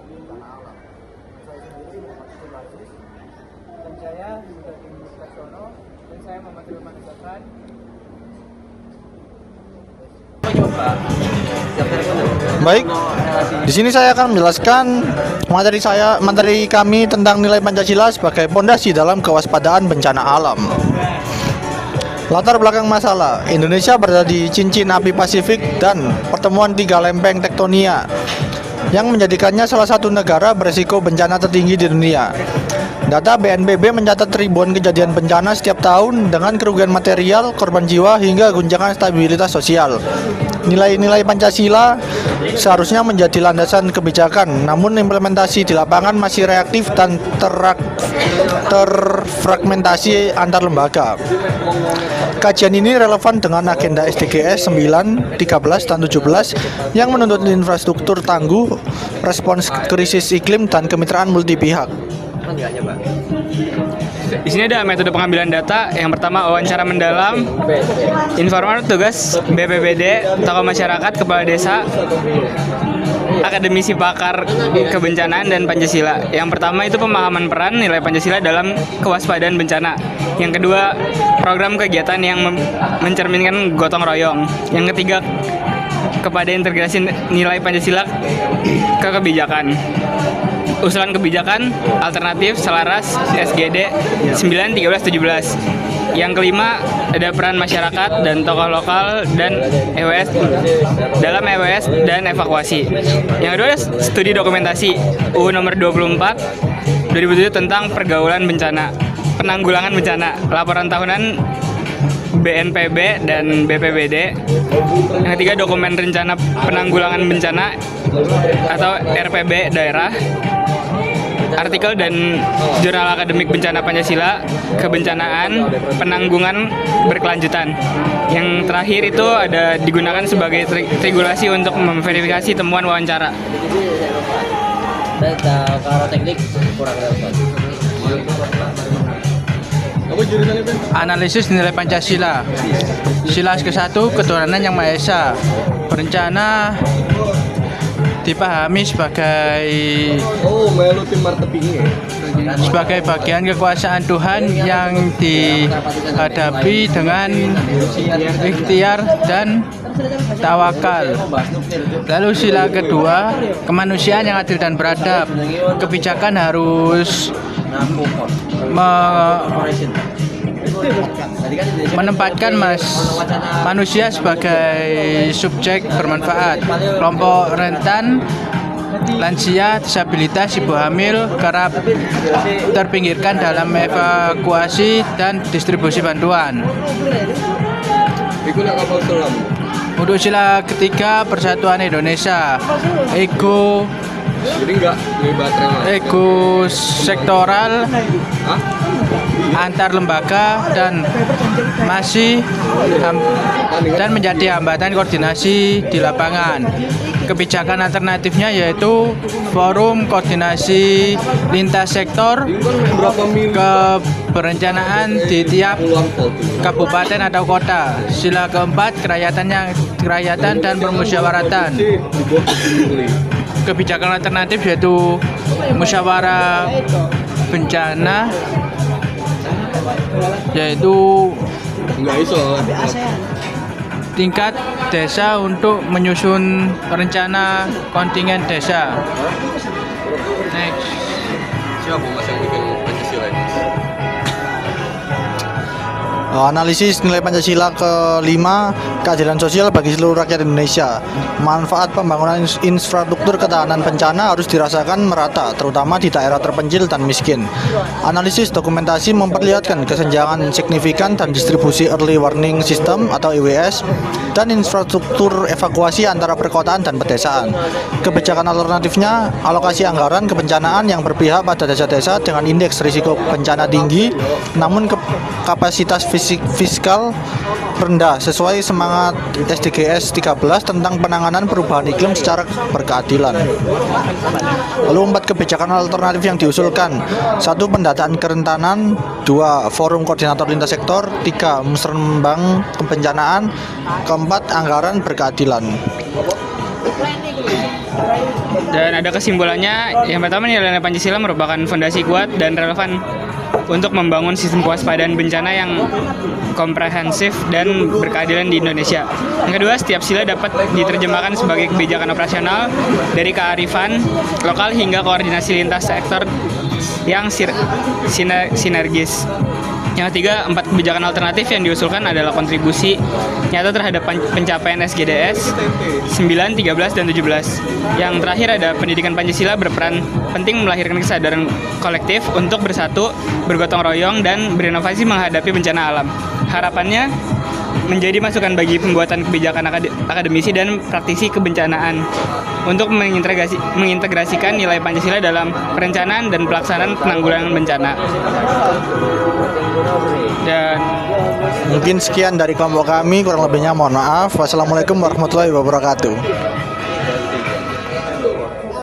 bencana alam. Saya sendiri Muhammad Syukur Aziz, dan saya juga tim Laksono, dan saya Muhammad Ilman Zafran. Baik, di sini saya akan menjelaskan materi kami tentang nilai Pancasila sebagai pondasi dalam kewaspadaan bencana alam. Latar belakang masalah, Indonesia berada di cincin api Pasifik dan pertemuan tiga lempeng tektonia yang menjadikannya salah satu negara berisiko bencana tertinggi di dunia. Data BNPB mencatat ribuan kejadian bencana setiap tahun dengan kerugian material, korban jiwa, hingga guncangan stabilitas sosial. Nilai-nilai Pancasila seharusnya menjadi landasan kebijakan, namun implementasi di lapangan masih reaktif dan terfragmentasi antar lembaga. Kajian ini relevan dengan agenda SDGs 9, 13, dan 17 yang menuntut infrastruktur tangguh, respons krisis iklim, dan kemitraan multi pihak. Di sini ada metode pengambilan data. Yang pertama, wawancara mendalam, informan tugas BPBD, tokoh masyarakat, kepala desa, akademisi pakar kebencanaan dan Pancasila. Yang pertama itu pemahaman peran nilai Pancasila dalam kewaspadaan bencana. Yang kedua, program kegiatan yang mencerminkan gotong royong. Yang ketiga, kepada integrasi nilai Pancasila ke kebijakan. Usulan kebijakan alternatif selaras SGD 9, 13, 17. Yang kelima, ada peran masyarakat dan tokoh lokal dan EWS dalam EWS dan evakuasi. Yang kedua, studi dokumentasi UU nomor 24 2007 tentang pergaulan bencana, penanggulangan bencana, laporan tahunan BNPB dan BPBD. Yang ketiga, dokumen rencana penanggulangan bencana atau RPB daerah, artikel dan jurnal akademik bencana Pancasila, kebencanaan, penanggungan berkelanjutan. Yang terakhir itu ada digunakan sebagai regulasi untuk memverifikasi temuan wawancara. Kalau teknik kurang relevan. Analisis nilai Pancasila. Sila ke-1, ketuhanan yang Maha Esa. Berencana dipahami sebagai bagian kekuasaan Tuhan yang dihadapi dengan ikhtiar dan tawakal. Lalu sila kedua, kemanusiaan yang adil dan beradab. Kebijakan harus menempatkan manusia sebagai subjek bermanfaat. Kelompok rentan, lansia, disabilitas, ibu hamil kerap terpinggirkan dalam evakuasi dan distribusi bantuan. Untuk sila ketiga, persatuan Indonesia. Ego sektoral antar lembaga dan menjadi hambatan koordinasi di lapangan. Kebijakan alternatifnya yaitu forum koordinasi lintas sektor keberencanaan di tiap kabupaten atau kota. Sila keempat, kerakyatan dan permusyawaratan. Kebijakan alternatif yaitu musyawarah bencana, yaitu tingkat desa untuk menyusun rencana kontingen desa. Next. Siapa mas yang bikin Pancasila ini? Analisis nilai Pancasila kelima, keadilan sosial bagi seluruh rakyat Indonesia. Manfaat pembangunan infrastruktur ketahanan bencana harus dirasakan merata, terutama di daerah terpencil dan miskin. Analisis dokumentasi memperlihatkan kesenjangan signifikan dan distribusi early warning system atau EWS dan infrastruktur evakuasi antara perkotaan dan pedesaan. Kebijakan alternatifnya, alokasi anggaran kebencanaan yang berpihak pada desa-desa dengan indeks risiko bencana tinggi, namun kapasitas fiskal rendah sesuai semangat SDGs 13 tentang penanganan perubahan iklim secara berkeadilan. Lalu 4 kebijakan alternatif yang diusulkan. 1. Pendataan kerentanan. 2. Forum koordinator lintas sektor. 3. Musrenbang kebencanaan. 4. Anggaran berkeadilan. Dan ada kesimpulannya, yang pertama nilai-nilai Pancasila merupakan fondasi kuat dan relevan untuk membangun sistem kewaspadaan bencana yang komprehensif dan berkeadilan di Indonesia. Yang kedua, setiap sila dapat diterjemahkan sebagai kebijakan operasional dari kearifan lokal hingga koordinasi lintas sektor yang sinergis. Yang ketiga, 4 kebijakan alternatif yang diusulkan adalah kontribusi nyata terhadap pencapaian SGDS 9, 13, dan 17. Yang terakhir ada pendidikan Pancasila berperan penting melahirkan kesadaran kolektif untuk bersatu, bergotong royong, dan berinovasi menghadapi bencana alam. Harapannya menjadi masukan bagi pembuatan kebijakan akademisi dan praktisi kebencanaan untuk mengintegrasikan nilai Pancasila dalam perencanaan dan pelaksanaan penanggulangan bencana. Dan Mungkin sekian dari kelompok kami, kurang lebihnya mohon maaf. Wassalamualaikum warahmatullahi wabarakatuh.